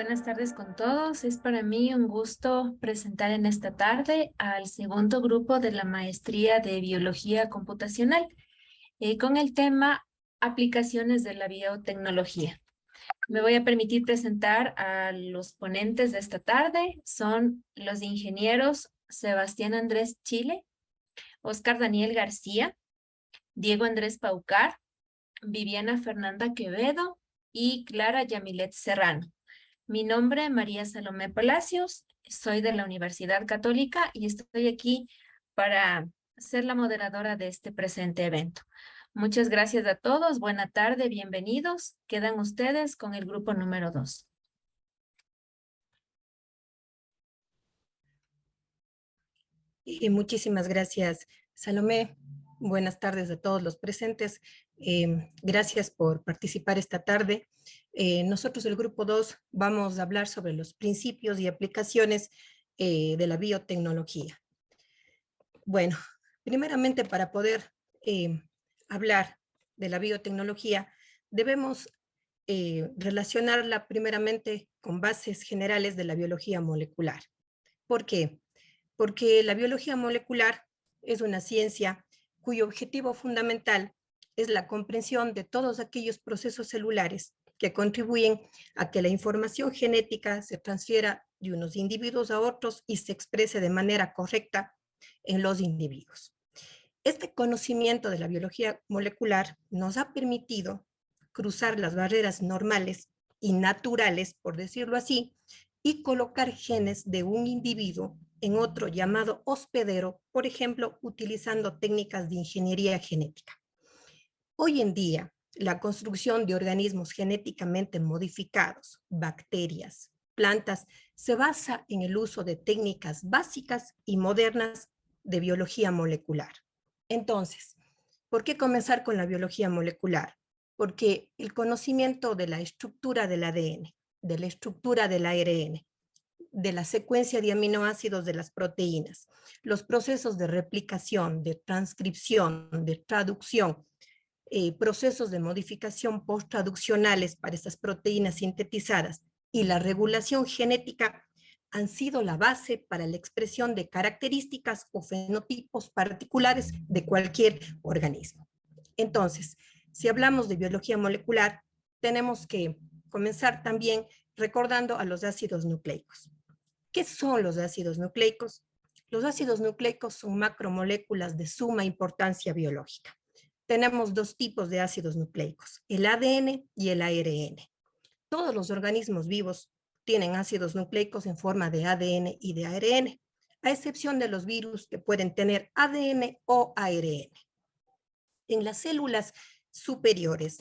Buenas tardes con todos. Es para mí un gusto presentar en esta tarde al segundo grupo de la maestría de Biología Computacional con el tema Aplicaciones de la Biotecnología. Me voy a permitir presentar a los ponentes de esta tarde. Son los ingenieros Sebastián Andrés Chile, Oscar Daniel García, Diego Andrés Paucar, Viviana Fernanda Quevedo y Clara Yamilet Serrano. Mi nombre es María Salomé Palacios, soy de la Universidad Católica y estoy aquí para ser la moderadora de este presente evento. Muchas gracias a todos, buena tarde, bienvenidos. Quedan ustedes con el grupo número 2. Y muchísimas gracias, Salomé. Buenas tardes a todos los presentes. Gracias por participar esta tarde. Nosotros, el Grupo 2, vamos a hablar sobre los principios y aplicaciones de la biotecnología. Bueno, primeramente para poder hablar de la biotecnología, debemos relacionarla primeramente con bases generales de la biología molecular. ¿Por qué? Porque la biología molecular es una ciencia cuyo objetivo fundamental es la comprensión de todos aquellos procesos celulares que contribuyen a que la información genética se transfiera de unos individuos a otros y se exprese de manera correcta en los individuos. Este conocimiento de la biología molecular nos ha permitido cruzar las barreras normales y naturales, por decirlo así, y colocar genes de un individuo en otro llamado hospedero, por ejemplo, utilizando técnicas de ingeniería genética. Hoy en día, la construcción de organismos genéticamente modificados, bacterias, plantas, se basa en el uso de técnicas básicas y modernas de biología molecular. Entonces, ¿por qué comenzar con la biología molecular? Porque el conocimiento de la estructura del ADN, de la estructura del ARN, de la secuencia de aminoácidos de las proteínas, los procesos de replicación, de transcripción, de traducción, procesos de modificación post-traduccionales para estas proteínas sintetizadas y la regulación genética han sido la base para la expresión de características o fenotipos particulares de cualquier organismo. Entonces, si hablamos de biología molecular, tenemos que comenzar también recordando a los ácidos nucleicos. ¿Qué son los ácidos nucleicos? Los ácidos nucleicos son macromoléculas de suma importancia biológica. Tenemos dos tipos de ácidos nucleicos, el ADN y el ARN. Todos los organismos vivos tienen ácidos nucleicos en forma de ADN y de ARN, a excepción de los virus que pueden tener ADN o ARN. En las células superiores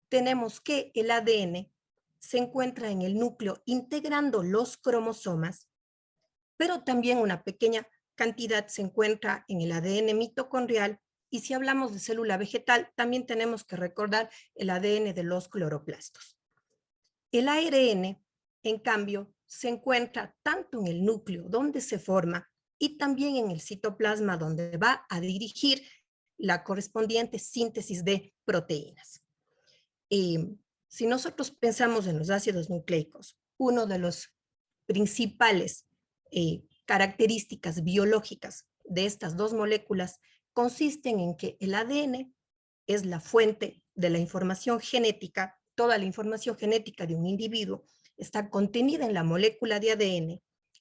tenemos que el ADN se encuentra en el núcleo integrando los cromosomas, pero también una pequeña cantidad se encuentra en el ADN mitocondrial, y si hablamos de célula vegetal, también tenemos que recordar el ADN de los cloroplastos. El ARN, en cambio, se encuentra tanto en el núcleo donde se forma y también en el citoplasma donde va a dirigir la correspondiente síntesis de proteínas. Si nosotros pensamos en los ácidos nucleicos, uno de los principales características biológicas de estas dos moléculas consisten en que el ADN es la fuente de la información genética. Toda la información genética de un individuo está contenida en la molécula de ADN,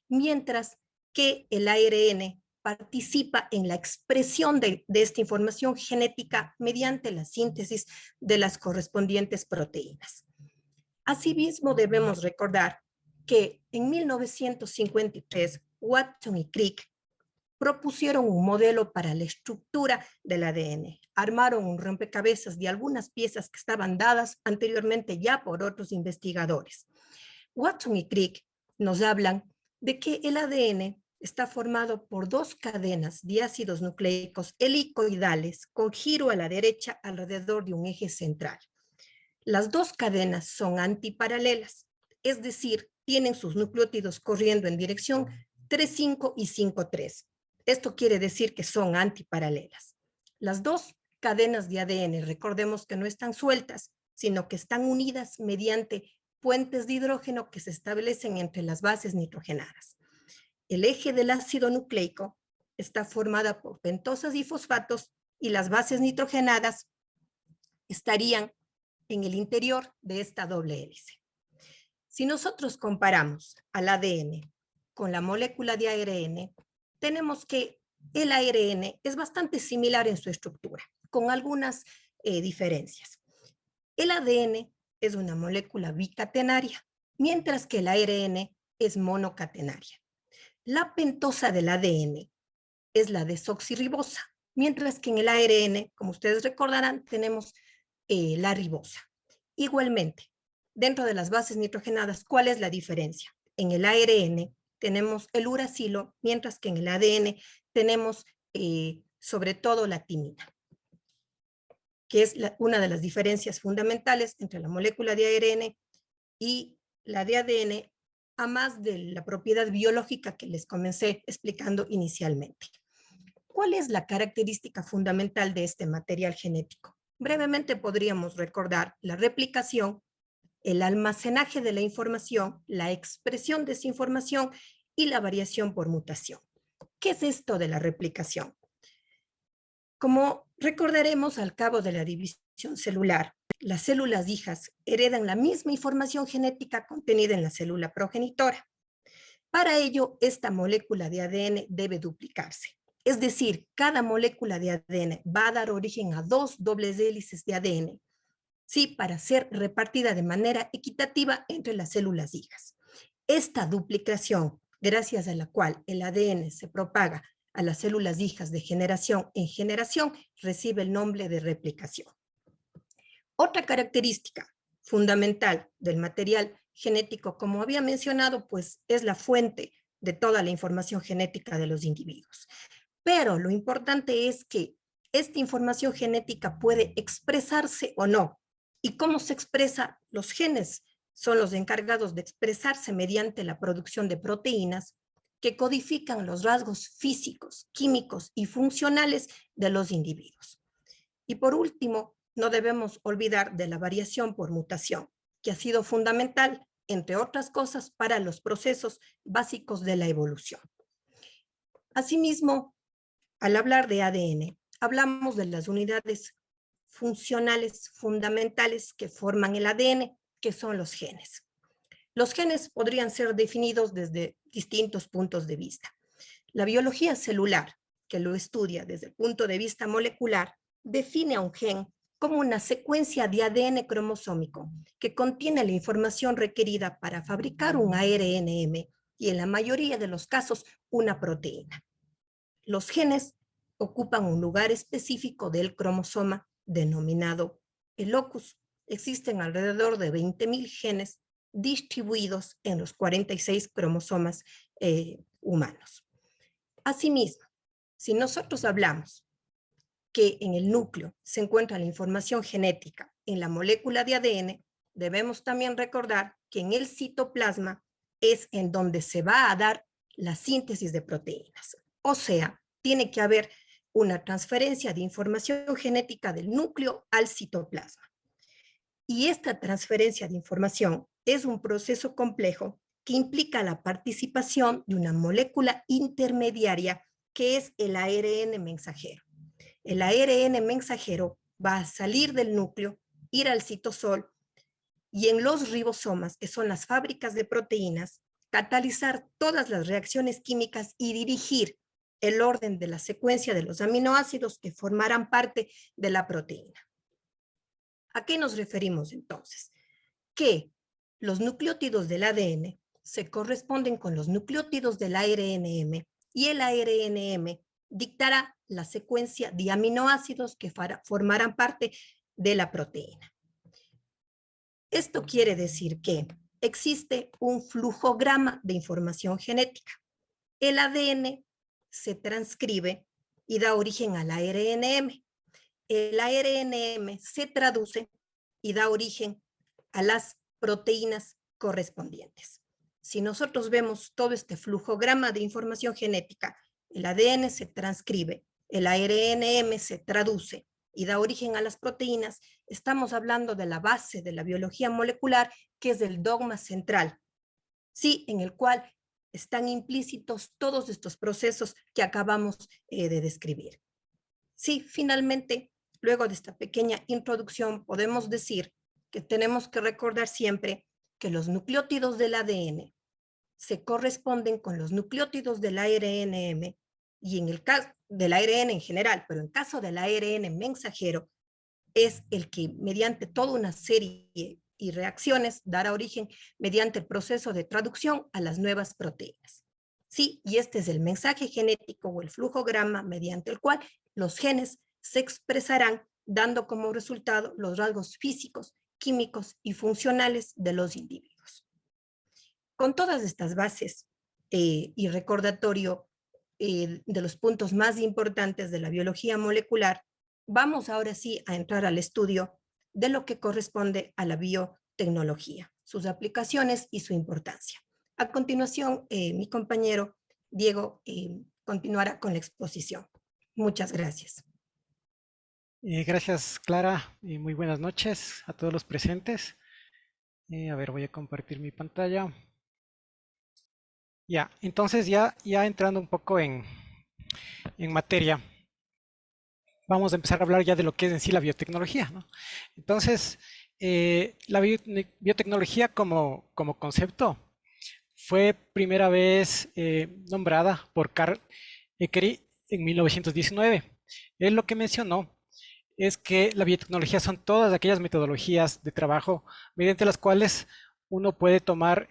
mientras que el ARN participa en la expresión de esta información genética mediante la síntesis de las correspondientes proteínas. Asimismo, debemos recordar que en 1953, Watson y Crick propusieron un modelo para la estructura del ADN. Armaron un rompecabezas de algunas piezas que estaban dadas anteriormente ya por otros investigadores. Watson y Crick nos hablan de que el ADN está formado por dos cadenas de ácidos nucleicos helicoidales con giro a la derecha alrededor de un eje central. Las dos cadenas son antiparalelas, es decir, tienen sus nucleótidos corriendo en dirección 3,5 y 5,3. Esto quiere decir que son antiparalelas. Las dos cadenas de ADN, recordemos que no están sueltas, sino que están unidas mediante puentes de hidrógeno que se establecen entre las bases nitrogenadas. El eje del ácido nucleico está formada por pentosas y fosfatos y las bases nitrogenadas estarían en el interior de esta doble hélice. Si nosotros comparamos al ADN con la molécula de ARN, tenemos que el ARN es bastante similar en su estructura, con algunas diferencias. El ADN es una molécula bicatenaria, mientras que el ARN es monocatenaria. La pentosa del ADN es la desoxirribosa, mientras que en el ARN, como ustedes recordarán, tenemos la ribosa. Igualmente, dentro de las bases nitrogenadas, ¿cuál es la diferencia? En el ARN tenemos el uracilo, mientras que en el ADN tenemos sobre todo la timina, que es una de las diferencias fundamentales entre la molécula de ARN y la de ADN, a más de la propiedad biológica que les comencé explicando inicialmente. ¿Cuál es la característica fundamental de este material genético? Brevemente podríamos recordar la replicación, el almacenaje de la información, la expresión de esa información y la variación por mutación. ¿Qué es esto de la replicación? Como recordaremos, al cabo de la división celular, las células hijas heredan la misma información genética contenida en la célula progenitora. Para ello, esta molécula de ADN debe duplicarse. Es decir, cada molécula de ADN va a dar origen a 2 dobles hélices de ADN, ¿sí? Para ser repartida de manera equitativa entre las células hijas. Esta duplicación, gracias a la cual el ADN se propaga a las células hijas de generación en generación, recibe el nombre de replicación. Otra característica fundamental del material genético, como había mencionado, pues es la fuente de toda la información genética de los individuos. Pero lo importante es que esta información genética puede expresarse o no. ¿Y cómo se expresa? Los genes son los encargados de expresarse mediante la producción de proteínas que codifican los rasgos físicos, químicos y funcionales de los individuos. Y por último, no debemos olvidar de la variación por mutación, que ha sido fundamental, entre otras cosas, para los procesos básicos de la evolución. Asimismo, al hablar de ADN, hablamos de las unidades funcionales fundamentales que forman el ADN, que son los genes. Los genes podrían ser definidos desde distintos puntos de vista. La biología celular, que lo estudia desde el punto de vista molecular, define a un gen como una secuencia de ADN cromosómico que contiene la información requerida para fabricar un ARNM y en la mayoría de los casos una proteína. Los genes ocupan un lugar específico del cromosoma denominado el locus. Existen alrededor de 20.000 genes distribuidos en los 46 cromosomas humanos. Asimismo, si nosotros hablamos que en el núcleo se encuentra la información genética en la molécula de ADN, debemos también recordar que en el citoplasma es en donde se va a dar la síntesis de proteínas. O sea, tiene que haber una transferencia de información genética del núcleo al citoplasma. Y esta transferencia de información es un proceso complejo que implica la participación de una molécula intermediaria que es el ARN mensajero. El ARN mensajero va a salir del núcleo, ir al citosol y en los ribosomas, que son las fábricas de proteínas, catalizar todas las reacciones químicas y dirigir el orden de la secuencia de los aminoácidos que formarán parte de la proteína. ¿A qué nos referimos entonces? Que los nucleótidos del ADN se corresponden con los nucleótidos del ARNM y el ARNM dictará la secuencia de aminoácidos que formarán parte de la proteína. Esto quiere decir que existe un flujograma de información genética. El ADN se transcribe y da origen al ARNM. El ARNM se traduce y da origen a las proteínas correspondientes. Si nosotros vemos todo este flujograma de información genética, el ADN se transcribe, el ARNM se traduce, y da origen a las proteínas, estamos hablando de la base de la biología molecular, que es el dogma central, sí, en el cual están implícitos todos estos procesos que acabamos de describir. Sí, finalmente, luego de esta pequeña introducción, podemos decir que tenemos que recordar siempre que los nucleótidos del ADN se corresponden con los nucleótidos del ARNM y en el caso del ARN en general, pero en caso del ARN mensajero, es el que mediante toda una serie y reacciones dará origen mediante el proceso de traducción a las nuevas proteínas. Sí, y este es el mensaje genético o el flujograma mediante el cual los genes se expresarán dando como resultado los rasgos físicos, químicos y funcionales de los individuos. Con todas estas bases y recordatorio de los puntos más importantes de la biología molecular, vamos ahora sí a entrar al estudio de lo que corresponde a la biotecnología, sus aplicaciones y su importancia. A continuación, mi compañero Diego continuará con la exposición. Muchas gracias. Gracias, Clara, y muy buenas noches a todos los presentes. A ver, voy a compartir mi pantalla. Ya, entonces ya entrando un poco en materia, vamos a empezar a hablar ya de lo que es en sí la biotecnología, ¿no? Entonces, la biotecnología como concepto fue primera vez nombrada por Carl Eckery en 1919. Él lo que mencionó es que la biotecnología son todas aquellas metodologías de trabajo mediante las cuales uno puede tomar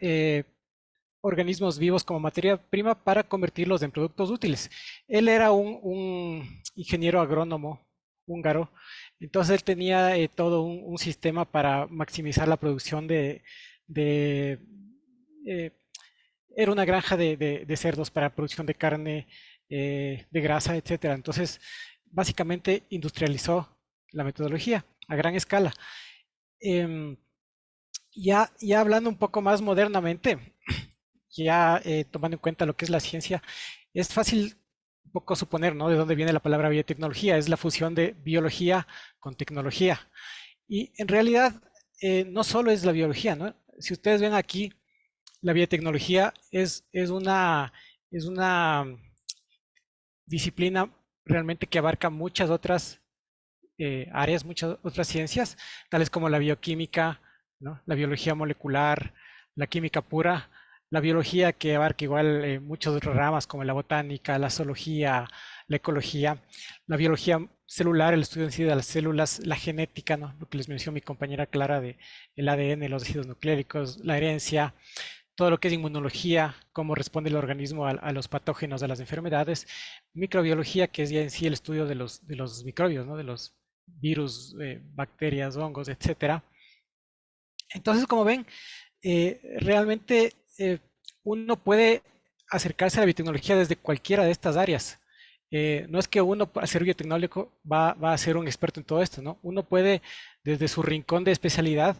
organismos vivos como materia prima para convertirlos en productos útiles. Él era un ingeniero agrónomo húngaro, entonces él tenía todo un sistema para maximizar la producción eh, era una granja de cerdos para producción de carne, de grasa, etcétera. Entonces, básicamente industrializó la metodología a gran escala. Em, ya hablando un poco más modernamente, ya tomando en cuenta lo que es la ciencia, es fácil un poco suponer, ¿no?, de dónde viene la palabra biotecnología. Es la fusión de biología con tecnología. Y en realidad no solo es la biología, ¿no? Si ustedes ven aquí, la biotecnología es una disciplina realmente que abarca muchas otras áreas, muchas otras ciencias, tales como la bioquímica, ¿no?, la biología molecular, la química pura, la biología que abarca igual muchas otras ramas como la botánica, la zoología, la ecología, la biología celular, el estudio en sí de las células, la genética, ¿no?, lo que les mencionó mi compañera Clara de el ADN, los ácidos nucleicos, la herencia, todo lo que es inmunología, cómo responde el organismo a los patógenos de las enfermedades, microbiología, que es ya en sí el estudio de los microbios, ¿no?, de los virus, bacterias, hongos, etcétera. Entonces, como ven, realmente uno puede acercarse a la biotecnología desde cualquiera de estas áreas. No es que uno, al ser biotecnólogo, va a ser un experto en todo esto, ¿no? Uno puede, desde su rincón de especialidad,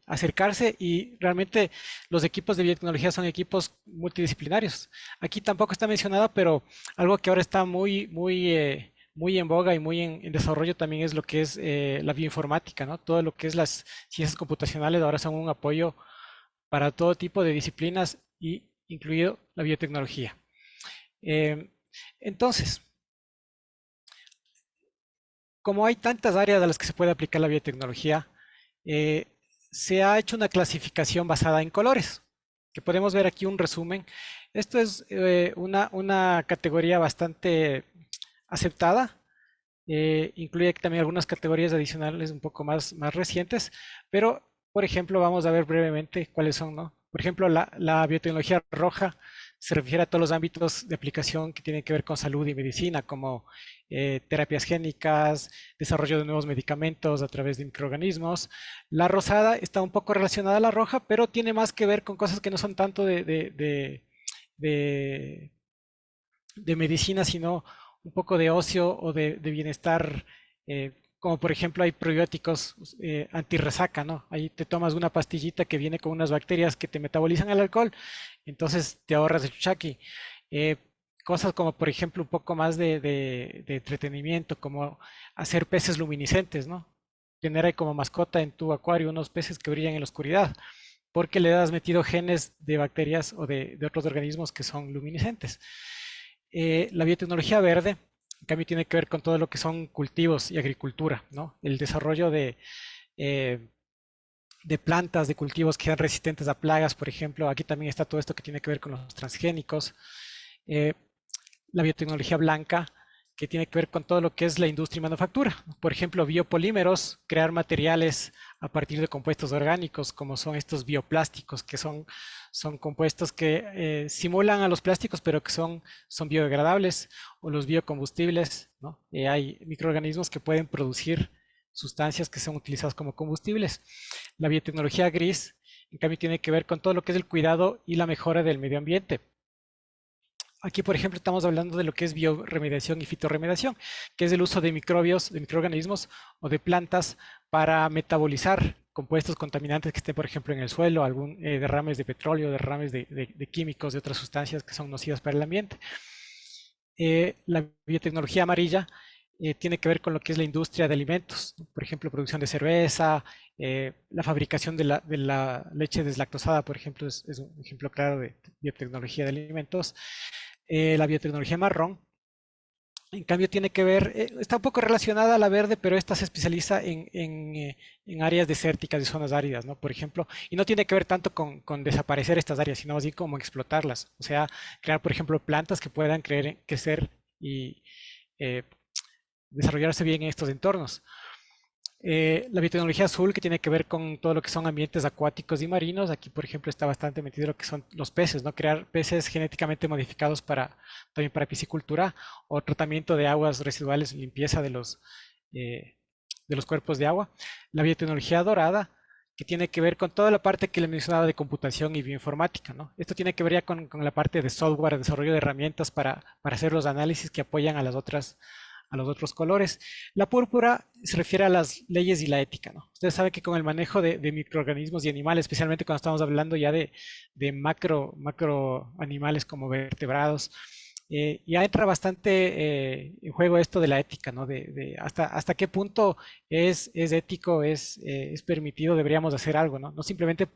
acercarse, y realmente los equipos de biotecnología son equipos multidisciplinarios. Aquí tampoco está mencionado, pero algo que ahora está muy en boga y muy en desarrollo también es lo que es la bioinformática, ¿no? Todo lo que es las ciencias computacionales ahora son un apoyo para todo tipo de disciplinas, y incluido la biotecnología. Eh, entonces, como hay tantas áreas a las que se puede aplicar la biotecnología, eh, se ha hecho una clasificación basada en colores, que podemos ver aquí un resumen. Esto es una categoría bastante aceptada. Incluye también algunas categorías adicionales un poco más recientes, pero por ejemplo vamos a ver brevemente cuáles son, ¿no? Por ejemplo, la biotecnología roja se refiere a todos los ámbitos de aplicación que tienen que ver con salud y medicina, como terapias génicas, desarrollo de nuevos medicamentos a través de microorganismos. La rosada está un poco relacionada a la roja, pero tiene más que ver con cosas que no son tanto de medicina, sino un poco de ocio o de bienestar, como por ejemplo hay probióticos antirresaca, ¿no? Ahí te tomas una pastillita que viene con unas bacterias que te metabolizan el alcohol, entonces te ahorras el chuchaqui. cosas como, por ejemplo, un poco más de entretenimiento, como hacer peces luminiscentes, ¿no? Tener ahí como mascota en tu acuario unos peces que brillan en la oscuridad, porque le has metido genes de bacterias o de otros organismos que son luminiscentes. La biotecnología verde, en cambio, tiene que ver con todo lo que son cultivos y agricultura, ¿no? El desarrollo eh, de plantas, de cultivos que sean resistentes a plagas, por ejemplo. Aquí también está todo esto que tiene que ver con los transgénicos. Eh, la biotecnología blanca, que tiene que ver con todo lo que es la industria y manufactura. Por ejemplo, biopolímeros, crear materiales a partir de compuestos orgánicos, como son estos bioplásticos, que son compuestos que simulan a los plásticos, pero que son biodegradables, o los biocombustibles, ¿no? Hay microorganismos que pueden producir sustancias que son utilizadas como combustibles. La biotecnología gris, en cambio, tiene que ver con todo lo que es el cuidado y la mejora del medio ambiente. Aquí, por ejemplo, estamos hablando de lo que es bioremediación y fitorremediación, que es el uso de microbios, de microorganismos o de plantas para metabolizar compuestos contaminantes que estén, por ejemplo, en el suelo, algún derrames de petróleo, derrames de químicos, de otras sustancias que son nocivas para el ambiente. La biotecnología amarilla tiene que ver con lo que es la industria de alimentos, ¿no? Por ejemplo, producción de cerveza, la fabricación de la leche deslactosada, por ejemplo, es un ejemplo claro de biotecnología de alimentos. La biotecnología marrón, en cambio, tiene que ver, está un poco relacionada a la verde, pero esta se especializa en áreas desérticas y zonas áridas, ¿no? Por ejemplo, y no tiene que ver tanto con desaparecer estas áreas, sino más bien como explotarlas. O sea, crear, por ejemplo, plantas que puedan crecer y eh, desarrollarse bien en estos entornos. La biotecnología azul, que tiene que ver con todo lo que son ambientes acuáticos y marinos. Aquí, por ejemplo, está bastante metido lo que son los peces, ¿no? Crear peces genéticamente modificados también para piscicultura o tratamiento de aguas residuales, limpieza de los cuerpos de agua. La biotecnología dorada, que tiene que ver con toda la parte que le mencionaba de computación y bioinformática, ¿no? Esto tiene que ver ya con la parte de software, desarrollo de herramientas para hacer los análisis que apoyan a los otros colores. La púrpura se refiere a las leyes y la ética, ¿no? Ustedes saben que con el manejo de microorganismos y animales, especialmente cuando estamos hablando ya de macro animales como vertebrados, ya entra bastante en juego esto de la ética, ¿no? De hasta qué punto es ético, es permitido, deberíamos hacer algo, ¿no? No simplemente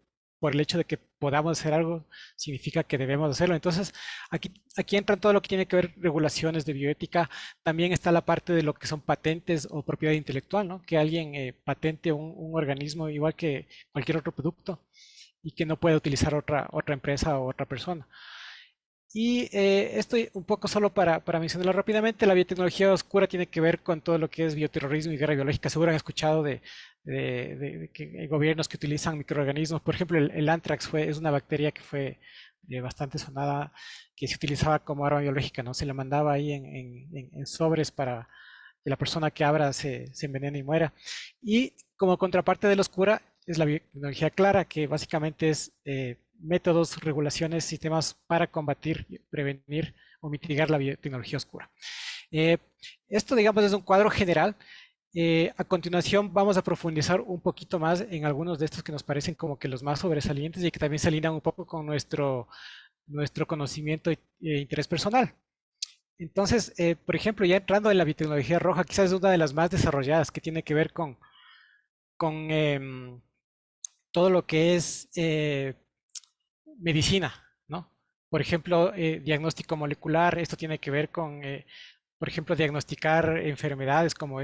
por el hecho de que podamos hacer algo, significa que debemos hacerlo. Entonces, aquí entran todo lo que tiene que ver regulaciones de bioética. También está la parte de lo que son patentes o propiedad intelectual, ¿no? Que alguien patente un organismo igual que cualquier otro producto y que no puede utilizar otra empresa o otra persona. Y esto un poco solo para mencionarlo rápidamente, la biotecnología oscura tiene que ver con todo lo que es bioterrorismo y guerra biológica. Seguro han escuchado de que hay gobiernos que utilizan microorganismos. Por ejemplo, el anthrax es una bacteria que fue bastante sonada, que se utilizaba como arma biológica, ¿no? Se la mandaba ahí en sobres para que la persona que abra se envenene y muera. Y como contraparte de la oscura es la biotecnología clara, que básicamente es métodos, regulaciones, sistemas para combatir, prevenir o mitigar la biotecnología oscura. Eh, Esto, digamos, es un cuadro general. A continuación vamos a profundizar un poquito más en algunos de estos que nos parecen como que los más sobresalientes y que también se alinean un poco con nuestro conocimiento e interés personal. Entonces, por ejemplo, ya entrando en la biotecnología roja, quizás es una de las más desarrolladas que tiene que ver con todo lo que es medicina, ¿no? Por ejemplo, diagnóstico molecular, esto tiene que ver con, por ejemplo, diagnosticar enfermedades como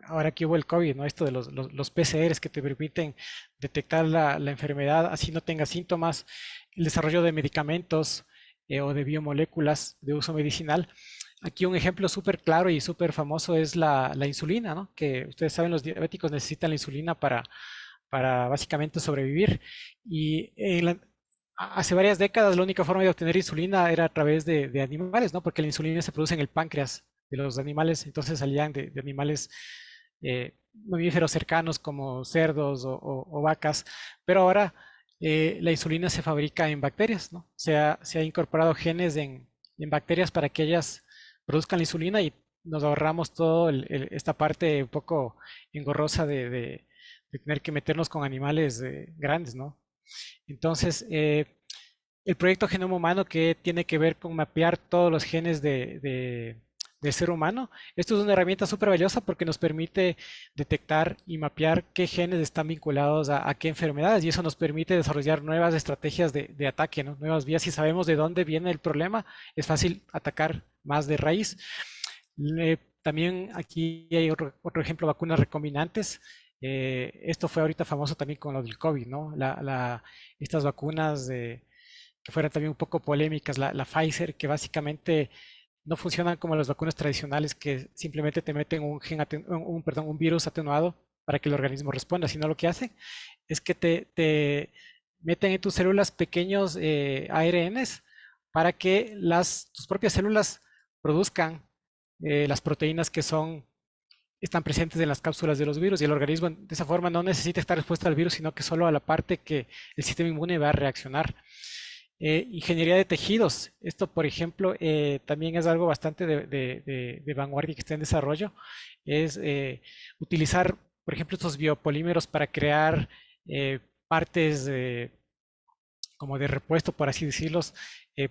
ahora que hubo el COVID, ¿no? Esto de los PCRs que te permiten detectar la enfermedad, así no tenga síntomas, el desarrollo de medicamentos o de biomoléculas de uso medicinal. Aquí un ejemplo súper claro y súper famoso es la insulina, ¿no? Que ustedes saben, los diabéticos necesitan la insulina para básicamente sobrevivir. Y hace varias décadas la única forma de obtener insulina era a través de animales, ¿no? Porque la insulina se produce en el páncreas de los animales, entonces salían de animales mamíferos cercanos como cerdos o vacas, pero ahora la insulina se fabrica en bacterias, ¿no? Se ha incorporado genes en bacterias para que ellas produzcan la insulina y nos ahorramos toda esta parte un poco engorrosa de tener que meternos con animales grandes, ¿no? Entonces, el proyecto Genoma Humano, que tiene que ver con mapear todos los genes del ser humano. Esto es una herramienta súper valiosa porque nos permite detectar y mapear qué genes están vinculados a qué enfermedades, y eso nos permite desarrollar nuevas estrategias de ataque, ¿no? Nuevas vías. Si sabemos de dónde viene el problema, es fácil atacar más de raíz. También aquí hay otro ejemplo, vacunas recombinantes. Esto fue ahorita famoso también con lo del COVID, ¿no? Estas vacunas que fueron también un poco polémicas, la Pfizer, que básicamente no funcionan como las vacunas tradicionales, que simplemente te meten un virus atenuado para que el organismo responda, sino lo que hacen es que te meten en tus células pequeños ARNs para que tus propias células produzcan las proteínas que están presentes en las cápsulas de los virus, y el organismo de esa forma no necesita estar expuesto al virus, sino que solo a la parte que el sistema inmune va a reaccionar. Ingeniería de tejidos. Esto, por ejemplo, también es algo bastante de vanguardia que está en desarrollo. Es utilizar, por ejemplo, estos biopolímeros para crear partes como de repuesto, por así decirlos.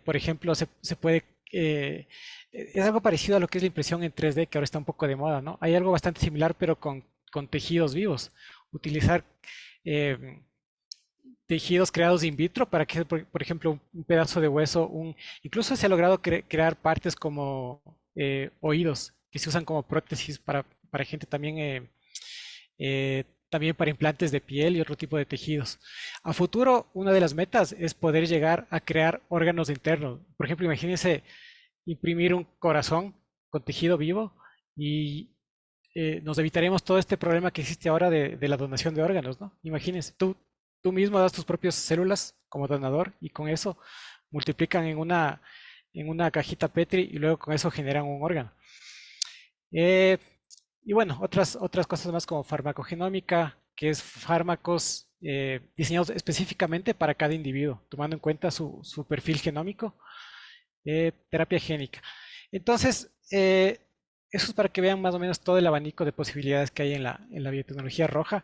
Por ejemplo, se puede... es algo parecido a lo que es la impresión en 3D, que ahora está un poco de moda, ¿no? Hay algo bastante similar, pero con tejidos vivos. Utilizar tejidos creados in vitro para que, por ejemplo, un pedazo de hueso, incluso se ha logrado crear partes como oídos, que se usan como prótesis para gente también, también para implantes de piel y otro tipo de tejidos. A futuro, una de las metas es poder llegar a crear órganos internos. Por ejemplo, imagínense imprimir un corazón con tejido vivo, y nos evitaremos todo este problema que existe ahora de la donación de órganos, ¿no? Imagínense, tú mismo das tus propias células como donador, y con eso multiplican en una cajita Petri, y luego con eso generan un órgano. Y bueno, otras cosas más como farmacogenómica, que es fármacos diseñados específicamente para cada individuo, tomando en cuenta su perfil genómico. Terapia génica. Entonces, eso es para que vean más o menos todo el abanico de posibilidades que hay en la biotecnología roja.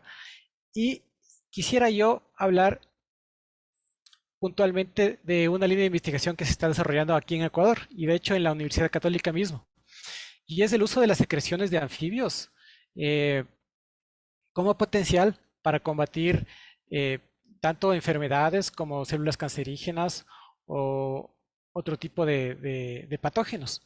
Y quisiera yo hablar puntualmente de una línea de investigación que se está desarrollando aquí en Ecuador, y de hecho en la Universidad Católica mismo. Y es el uso de las secreciones de anfibios como potencial para combatir tanto enfermedades como células cancerígenas o otro tipo de patógenos.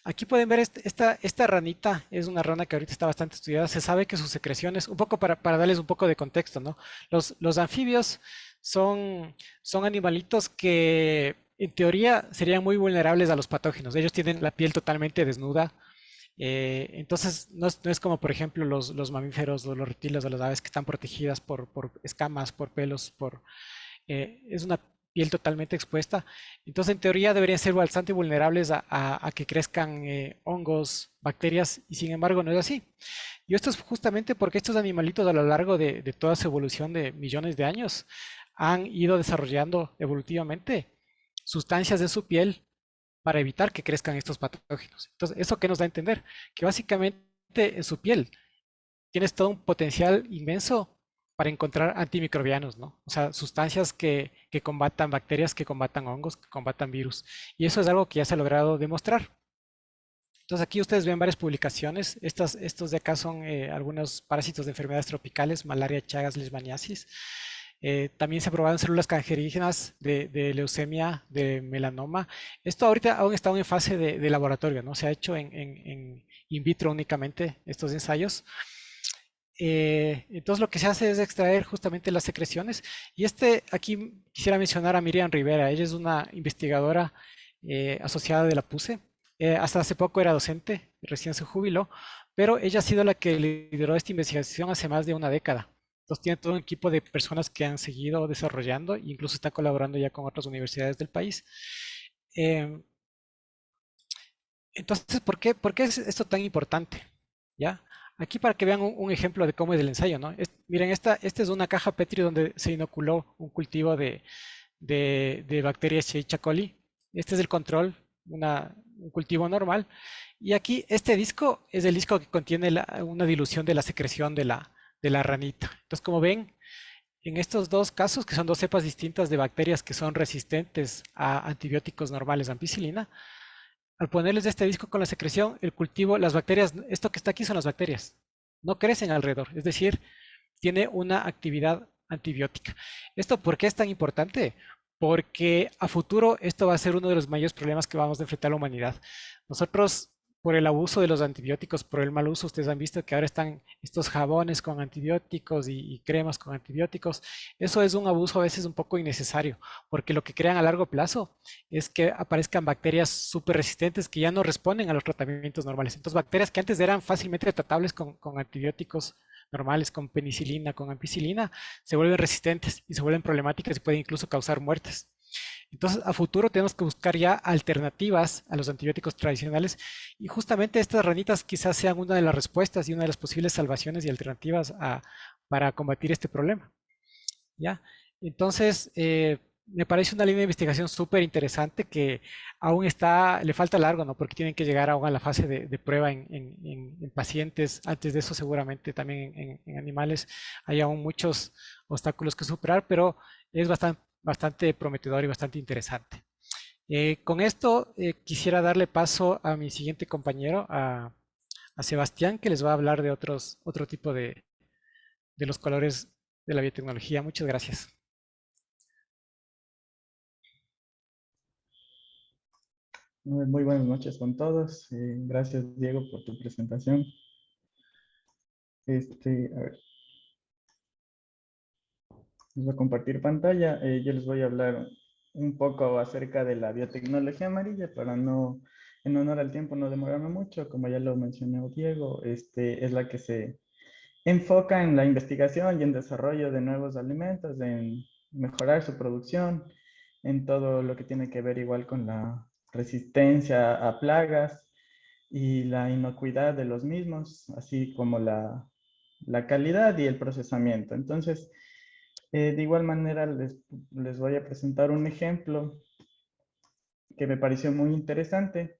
Aquí pueden ver esta ranita, es una rana que ahorita está bastante estudiada. Se sabe que sus secreciones, un poco para darles un poco de contexto, ¿no? Los anfibios son animalitos que en teoría serían muy vulnerables a los patógenos. Ellos tienen la piel totalmente desnuda. Entonces no es como, por ejemplo, los mamíferos o los reptiles o las aves, que están protegidas por escamas, por pelos, es una piel totalmente expuesta. Entonces, en teoría, deberían ser bastante vulnerables a que crezcan hongos, bacterias, y sin embargo no es así. Y esto es justamente porque estos animalitos, a lo largo de toda su evolución de millones de años, han ido desarrollando evolutivamente sustancias de su piel para evitar que crezcan estos patógenos. Entonces, ¿eso qué nos da a entender? Que básicamente en su piel tienes todo un potencial inmenso para encontrar antimicrobianos, ¿no? O sea, sustancias que combatan bacterias, que combatan hongos, que combatan virus. Y eso es algo que ya se ha logrado demostrar. Entonces aquí ustedes ven varias publicaciones. Estos de acá son algunos parásitos de enfermedades tropicales: malaria, chagas, leishmaniasis. También se probaron células cancerígenas de leucemia, de melanoma. Esto ahorita aún está en fase de laboratorio, ¿no? Se ha hecho en in vitro únicamente estos ensayos. Entonces lo que se hace es extraer justamente las secreciones. Y aquí quisiera mencionar a Miriam Rivera. Ella es una investigadora asociada de la PUCE. Hasta hace poco era docente, recién se jubiló, pero ella ha sido la que lideró esta investigación hace más de una década. Entonces tiene todo un equipo de personas que han seguido desarrollando, e incluso está colaborando ya con otras universidades del país. Entonces, ¿por qué es esto tan importante? ¿Ya? Aquí, para que vean un ejemplo de cómo es el ensayo, ¿no? Miren, esta es una caja Petri donde se inoculó un cultivo de bacterias Escherichia coli. Este es el control, un cultivo normal. Y aquí, este disco es el disco que contiene una dilución de la secreción de la ranita. Entonces, como ven, En estos dos casos, que son dos cepas distintas de bacterias que son resistentes a antibióticos normales, ampicilina, al ponerles este disco con la secreción, el cultivo, las bacterias, esto que está aquí son las bacterias, no crecen alrededor, es decir, tiene una actividad antibiótica. ¿Esto por qué es tan importante? Porque a futuro esto va a ser uno de los mayores problemas que vamos a enfrentar la humanidad. Nosotros, por el abuso de los antibióticos, por el mal uso, ustedes han visto que ahora están estos jabones con antibióticos y cremas con antibióticos. Eso es un abuso a veces un poco innecesario, porque lo que crean a largo plazo es que aparezcan bacterias súper resistentes que ya no responden a los tratamientos normales. Entonces, bacterias que antes eran fácilmente tratables con antibióticos normales, con penicilina, con ampicilina, se vuelven resistentes y se vuelven problemáticas y pueden incluso causar muertes. Entonces, a futuro tenemos que buscar ya alternativas a los antibióticos tradicionales y justamente estas ranitas quizás sean una de las respuestas y una de las posibles salvaciones y alternativas para combatir este problema. ¿Ya? Entonces, me parece una línea de investigación súper interesante que aún está, le falta largo, ¿no? Porque tienen que llegar aún a la fase de prueba en pacientes. Antes de eso, seguramente también en animales hay aún muchos obstáculos que superar, pero es bastante prometedor y bastante interesante. Con esto, quisiera darle paso a mi siguiente compañero, a Sebastián, que les va a hablar de otro tipo de los colores de la biotecnología. Muchas gracias. Muy buenas noches con todos. Gracias, Diego, por tu presentación. A ver, les voy a compartir pantalla. Yo les voy a hablar un poco acerca de la biotecnología amarilla para no, en honor al tiempo, no demorarme mucho. Como ya lo mencionó Diego, es la que se enfoca en la investigación y en desarrollo de nuevos alimentos, en mejorar su producción, en todo lo que tiene que ver igual con la resistencia a plagas y la inocuidad de los mismos, así como la calidad y el procesamiento. Entonces, de igual manera les voy a presentar un ejemplo que me pareció muy interesante,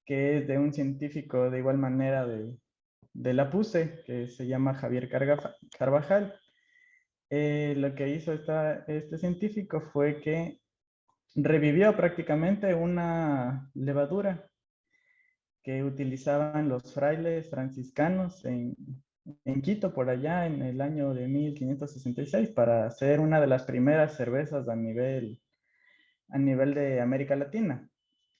que es de un científico de igual manera de la PUCE, que se llama Javier Carvajal. Lo que hizo este científico fue que revivió prácticamente una levadura que utilizaban los frailes franciscanos en Quito, por allá en el año de 1566, para hacer una de las primeras cervezas a nivel de América Latina.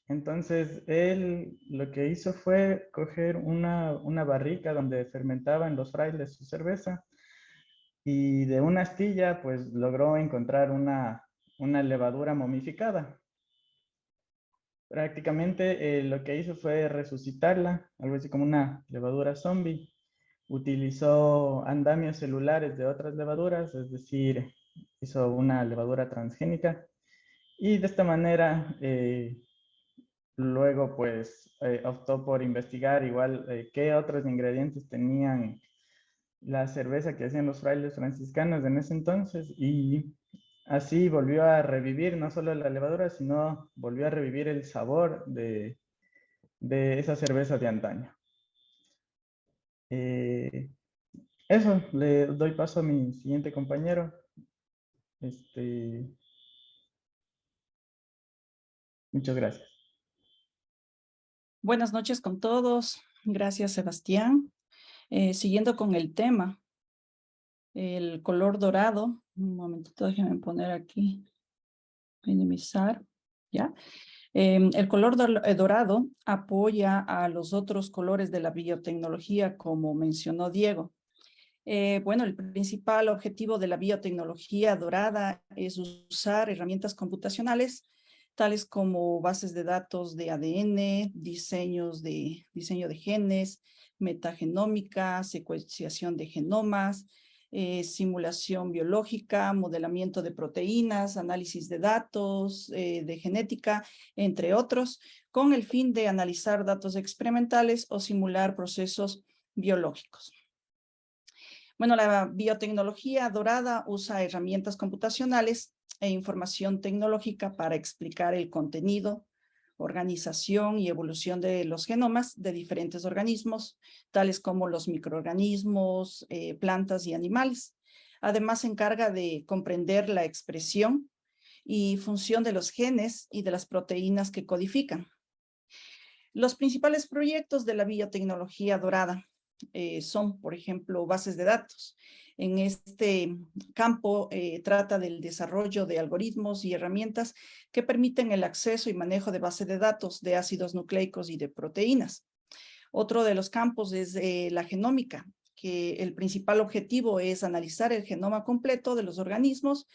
Entonces, él lo que hizo fue coger una barrica donde fermentaban los frailes su cerveza y de una astilla, pues logró encontrar una levadura momificada. Prácticamente lo que hizo fue resucitarla, algo así como una levadura zombie. Utilizó andamios celulares de otras levaduras, es decir, hizo una levadura transgénica. Y de esta manera, luego pues optó por investigar igual qué otros ingredientes tenían la cerveza que hacían los frailes franciscanos en ese entonces, y así volvió a revivir no solo la levadura, sino volvió a revivir el sabor de esa cerveza de antaño. Eso, le doy paso a mi siguiente compañero. Muchas gracias. Buenas noches con todos. Gracias, Sebastián. Siguiendo con el tema, el color dorado. Un momentito, déjenme poner aquí, minimizar, ¿ya? El color dorado apoya a los otros colores de la biotecnología, como mencionó Diego. Bueno, el principal objetivo de la biotecnología dorada es usar herramientas computacionales, tales como bases de datos de ADN, diseño de genes, metagenómica, secuenciación de genomas, simulación biológica, modelamiento de proteínas, análisis de datos, de genética, entre otros, con el fin de analizar datos experimentales o simular procesos biológicos. Bueno, la biotecnología dorada usa herramientas computacionales e información tecnológica para explicar el contenido, organización y evolución de los genomas de diferentes organismos, tales como los microorganismos, plantas y animales, Además, se encarga de comprender la expresión y función de los genes y de las proteínas que codifican. Los principales proyectos de la biotecnología dorada son, por ejemplo, bases de datos. En este campo trata del desarrollo de algoritmos y herramientas que permiten el acceso y manejo de bases de datos de ácidos nucleicos y de proteínas. Otro de los campos es la genómica, que el principal objetivo es analizar el genoma completo de los organismos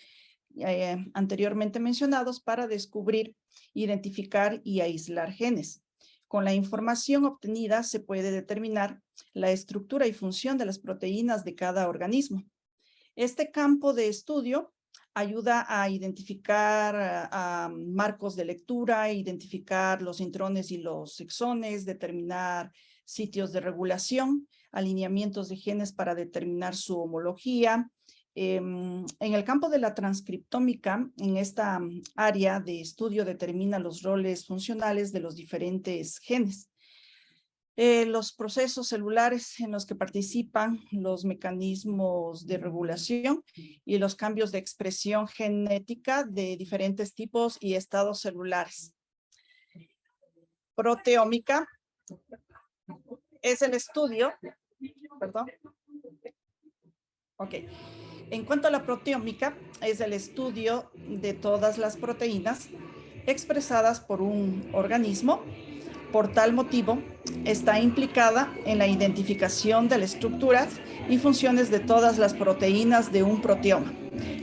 anteriormente mencionados para descubrir, identificar y aislar genes. Con la información obtenida se puede determinar la estructura y función de las proteínas de cada organismo. Este campo de estudio ayuda a identificar marcos de lectura, identificar los intrones y los exones, determinar sitios de regulación, alineamientos de genes para determinar su homología. En el campo de la transcriptómica, en esta área de estudio determina los roles funcionales de los diferentes genes. Los procesos celulares en los que participan los mecanismos de regulación y los cambios de expresión genética de diferentes tipos y estados celulares. Proteómica es el estudio, perdón. Ok. En cuanto a la proteómica, es el estudio de todas las proteínas expresadas por un organismo. Por tal motivo, está implicada en la identificación de las estructuras y funciones de todas las proteínas de un proteoma.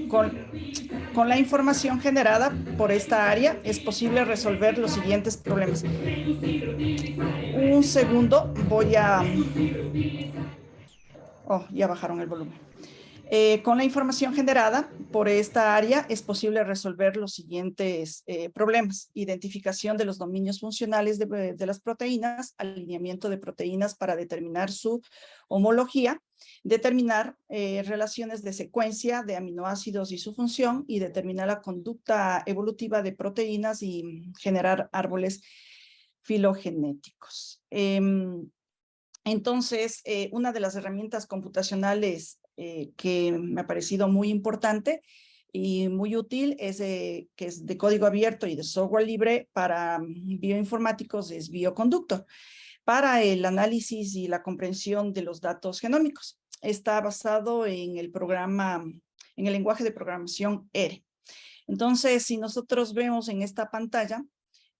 Con la información generada por esta área, es posible resolver los siguientes problemas. Un segundo, voy a... Oh, ya bajaron el volumen. Con la información generada por esta área es posible resolver los siguientes problemas: identificación de los dominios funcionales de las proteínas, alineamiento de proteínas para determinar su homología, determinar relaciones de secuencia de aminoácidos y su función, y determinar la conducta evolutiva de proteínas y generar árboles filogenéticos. Entonces, una de las herramientas computacionales que me ha parecido muy importante y muy útil es que es de código abierto y de software libre para bioinformáticos, es Bioconductor, para el análisis y la comprensión de los datos genómicos. Está basado en el programa, en el lenguaje de programación R. Entonces, si nosotros vemos en esta pantalla,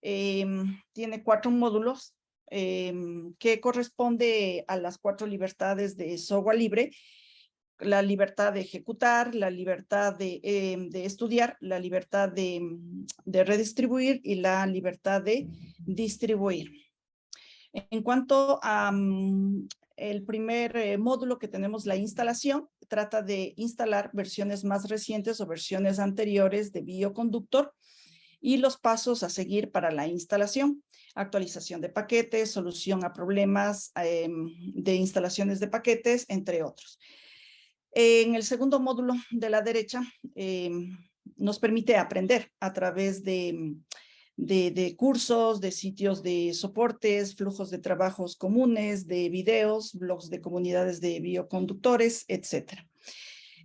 tiene 4 módulos que corresponde a las 4 libertades de software libre: la libertad de ejecutar, la libertad de estudiar, la libertad de redistribuir y la libertad de distribuir. En cuanto a el primer módulo que tenemos, la instalación, trata de instalar versiones más recientes o versiones anteriores de Bioconductor y los pasos a seguir para la instalación: actualización de paquetes, solución a problemas de instalaciones de paquetes, entre otros. En el segundo módulo de la derecha nos permite aprender a través de cursos, de sitios de soportes, flujos de trabajos comunes, de videos, blogs de comunidades de bioconductores, etc.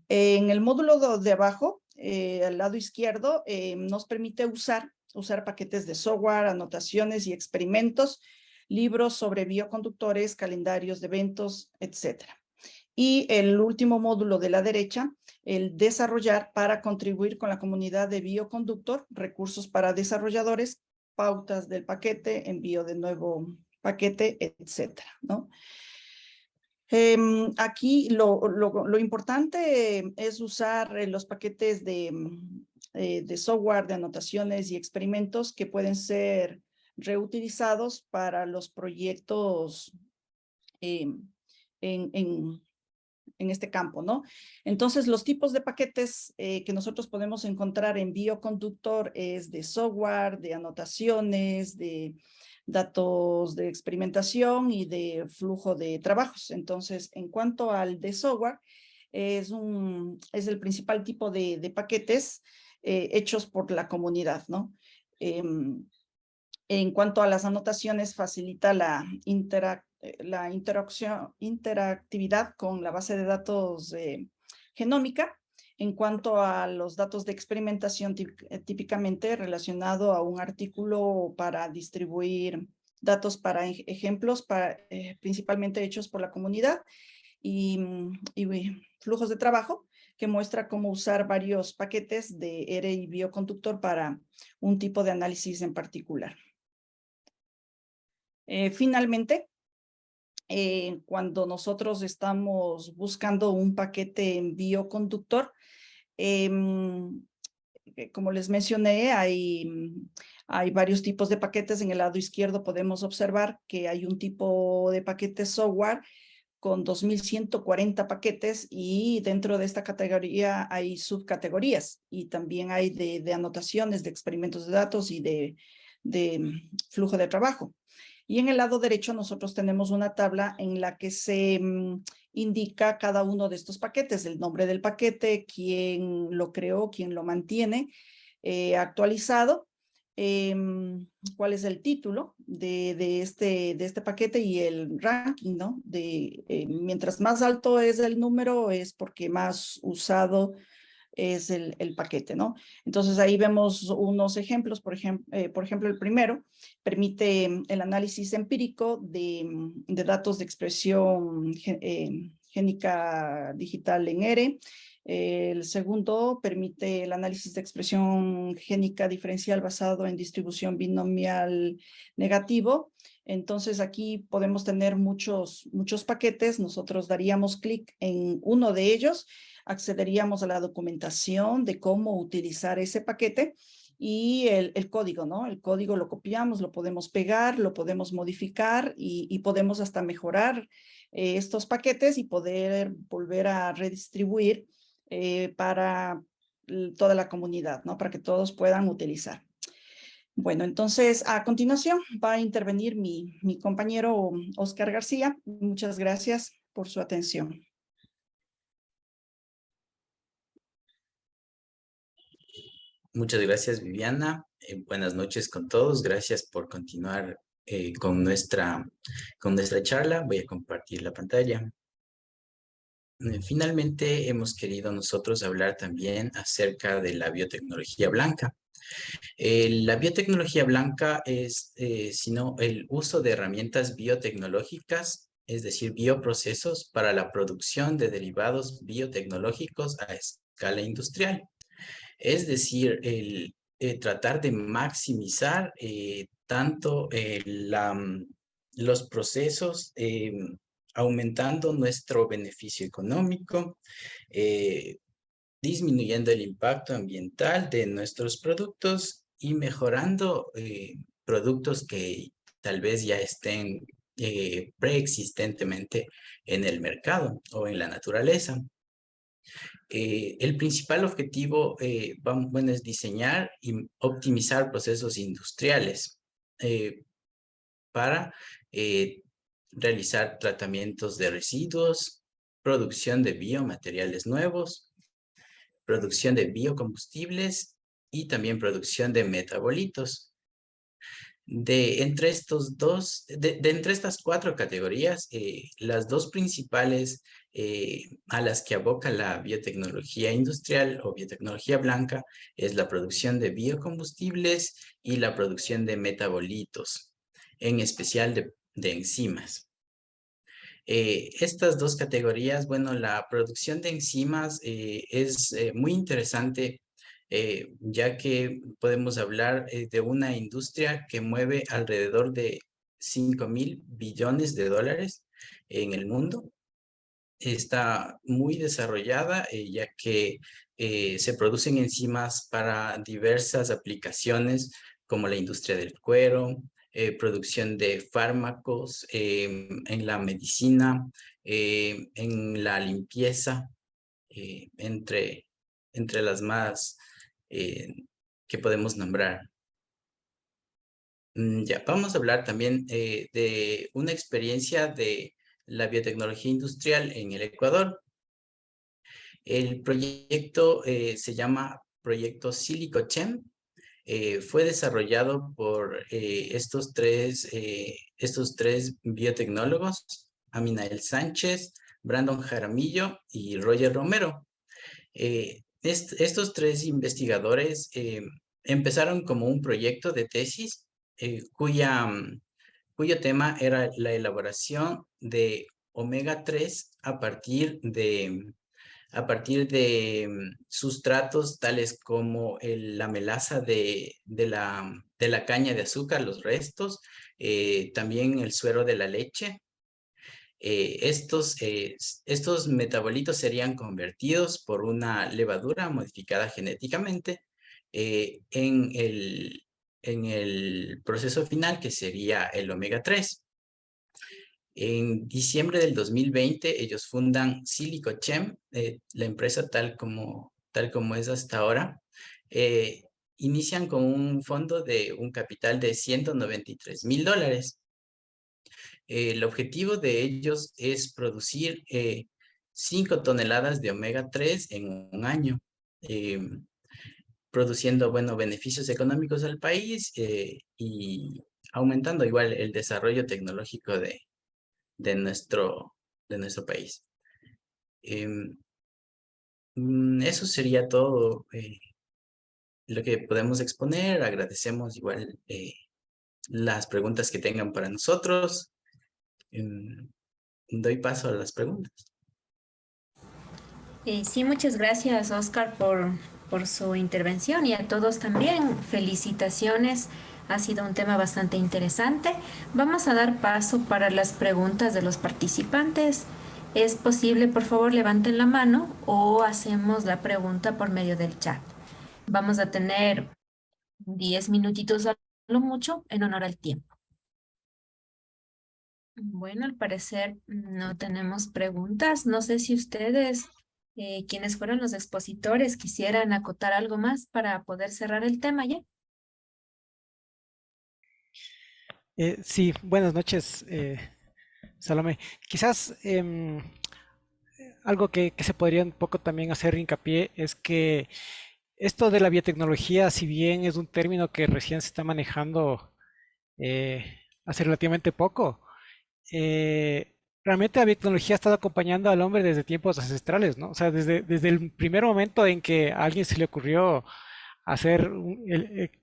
En el módulo de abajo, al lado izquierdo, nos permite usar paquetes de software, anotaciones y experimentos, libros sobre bioconductores, calendarios de eventos, etc. Y el último módulo de la derecha, el desarrollar para contribuir con la comunidad de Bioconductor, recursos para desarrolladores, pautas del paquete, envío de nuevo paquete, etc., ¿no? Aquí lo importante es usar los paquetes de software, de anotaciones y experimentos que pueden ser reutilizados para los proyectos en este campo, ¿no? Entonces, los tipos de paquetes que nosotros podemos encontrar en Bioconductor es de software, de anotaciones, de datos de experimentación y de flujo de trabajos. Entonces, en cuanto al de software, es el principal tipo de paquetes hechos por la comunidad, ¿no? En cuanto a las anotaciones, facilita la interactividad con la base de datos genómica. En cuanto a los datos de experimentación, típicamente relacionado a un artículo para distribuir datos para ejemplos, principalmente hechos por la comunidad, y flujos de trabajo, que muestra cómo usar varios paquetes de ERE y bioconductor para un tipo de análisis en particular. Finalmente, cuando nosotros estamos buscando un paquete en bioconductor, como les mencioné, hay varios tipos de paquetes. En el lado izquierdo podemos observar que hay un tipo de paquete software con 2.140 paquetes, y dentro de esta categoría hay subcategorías, y también hay de anotaciones, de experimentos de datos y de flujo de trabajo. Y en el lado derecho nosotros tenemos una tabla en la que se indica cada uno de estos paquetes, el nombre del paquete, quién lo creó, quién lo mantiene actualizado, cuál es el título de este paquete y el ranking, ¿no? Mientras más alto es el número, es porque más usado es el paquete, ¿no? Entonces ahí vemos unos ejemplos. Por ejemplo, el primero permite el análisis empírico de datos de expresión génica digital en ERE. El segundo permite el análisis de expresión génica diferencial basado en distribución binomial negativo. Entonces aquí podemos tener muchos paquetes. Nosotros daríamos clic en uno de ellos, accederíamos a la documentación de cómo utilizar ese paquete y el código, ¿no? El código lo copiamos, lo podemos pegar, lo podemos modificar y podemos hasta mejorar estos paquetes y poder volver a redistribuir para toda la comunidad, ¿no? Para que todos puedan utilizar. Bueno, entonces a continuación va a intervenir mi compañero Oscar García. Muchas gracias por su atención. Muchas gracias, Viviana. Buenas noches con todos. Gracias por continuar con nuestra charla. Voy a compartir la pantalla. Finalmente, hemos querido nosotros hablar también acerca de la biotecnología blanca. La biotecnología blanca es, sino el uso de herramientas biotecnológicas, es decir, bioprocesos para la producción de derivados biotecnológicos a escala industrial. Es decir, tratar de maximizar tanto los procesos, aumentando nuestro beneficio económico, disminuyendo el impacto ambiental de nuestros productos y mejorando productos que tal vez ya estén preexistentemente en el mercado o en la naturaleza. El principal objetivo es diseñar y optimizar procesos industriales para realizar tratamientos de residuos, producción de biomateriales nuevos, producción de biocombustibles y también producción de metabolitos. Entre estas cuatro categorías, las dos principales a las que aboca la biotecnología industrial o biotecnología blanca es la producción de biocombustibles y la producción de metabolitos, en especial de enzimas. Estas dos categorías, bueno, la producción de enzimas es muy interesante, ya que podemos hablar de una industria que mueve alrededor de 5.000 billones de dólares en el mundo. Está muy desarrollada, ya que se producen enzimas para diversas aplicaciones como la industria del cuero, producción de fármacos, en la medicina, en la limpieza, entre las más que podemos nombrar. Ya, vamos a hablar también de una experiencia de la biotecnología industrial en el Ecuador. El proyecto se llama Proyecto Silicochem. Fue desarrollado por estos tres biotecnólogos, Aminael Sánchez, Brandon Jaramillo y Roger Romero. Estos tres investigadores empezaron como un proyecto de tesis cuyo tema era la elaboración de omega 3 a partir de sustratos tales como la melaza de la caña de azúcar, los restos, también el suero de la leche. Estos metabolitos serían convertidos por una levadura modificada genéticamente en el proceso final, que sería el omega 3. En diciembre del 2020, ellos fundan Silicochem, la empresa tal como es hasta ahora. Inician con un fondo de un capital de $193,000. El objetivo de ellos es producir 5 toneladas de omega 3 en un año, produciendo, bueno, beneficios económicos al país y aumentando igual el desarrollo tecnológico de nuestro país. Eso sería todo lo que podemos exponer. Agradecemos igual las preguntas que tengan para nosotros. Doy paso a las preguntas. Sí, muchas gracias, Oscar, por su intervención y a todos también. Felicitaciones. Ha sido un tema bastante interesante. Vamos a dar paso para las preguntas de los participantes. ¿Es posible, por favor, levanten la mano o hacemos la pregunta por medio del chat? Vamos a tener 10 minutitos a lo mucho en honor al tiempo. Bueno, al parecer no tenemos preguntas. No sé si ustedes, quienes fueron los expositores, quisieran acotar algo más para poder cerrar el tema ya. Sí, buenas noches, Salomé. Quizás algo que se podría un poco también hacer hincapié es que esto de la biotecnología, si bien es un término que recién se está manejando hace relativamente poco, realmente la biotecnología ha estado acompañando al hombre desde tiempos ancestrales, ¿no? O sea, desde el primer momento en que a alguien se le ocurrió hacer,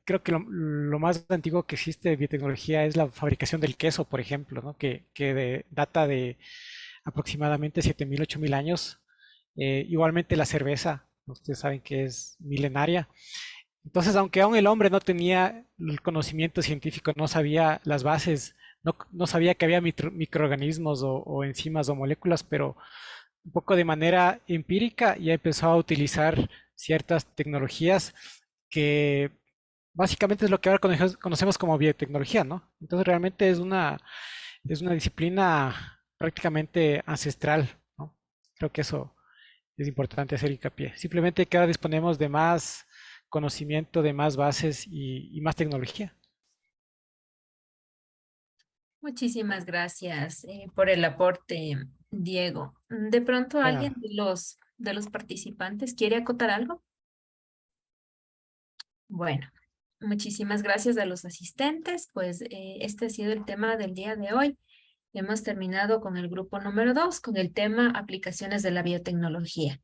creo que lo más antiguo que existe de biotecnología es la fabricación del queso, por ejemplo, ¿no? Que data de aproximadamente 7.000, 8.000 años. Igualmente la cerveza, ustedes saben que es milenaria. Entonces, aunque aún el hombre no tenía el conocimiento científico, no sabía las bases, no sabía que había microorganismos o enzimas o moléculas, pero un poco de manera empírica ya empezó a utilizar ciertas tecnologías que básicamente es lo que ahora conocemos como biotecnología, ¿no? Entonces realmente es una disciplina prácticamente ancestral, ¿no? Creo que eso es importante hacer hincapié. Simplemente que ahora disponemos de más conocimiento, de más bases y más tecnología. Muchísimas gracias por el aporte, Diego. ¿De pronto De alguien nada. de los participantes quiere acotar algo? Bueno, muchísimas gracias a los asistentes. Pues este ha sido el tema del día de hoy. Hemos terminado con el grupo número 2, con el tema aplicaciones de la biotecnología.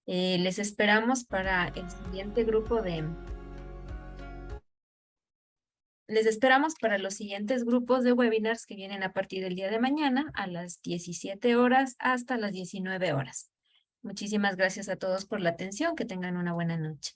Les esperamos para el siguiente grupo Les esperamos para los siguientes grupos de webinars que vienen a partir del día de mañana a las 17 horas hasta las 19 horas. Muchísimas gracias a todos por la atención. Que tengan una buena noche.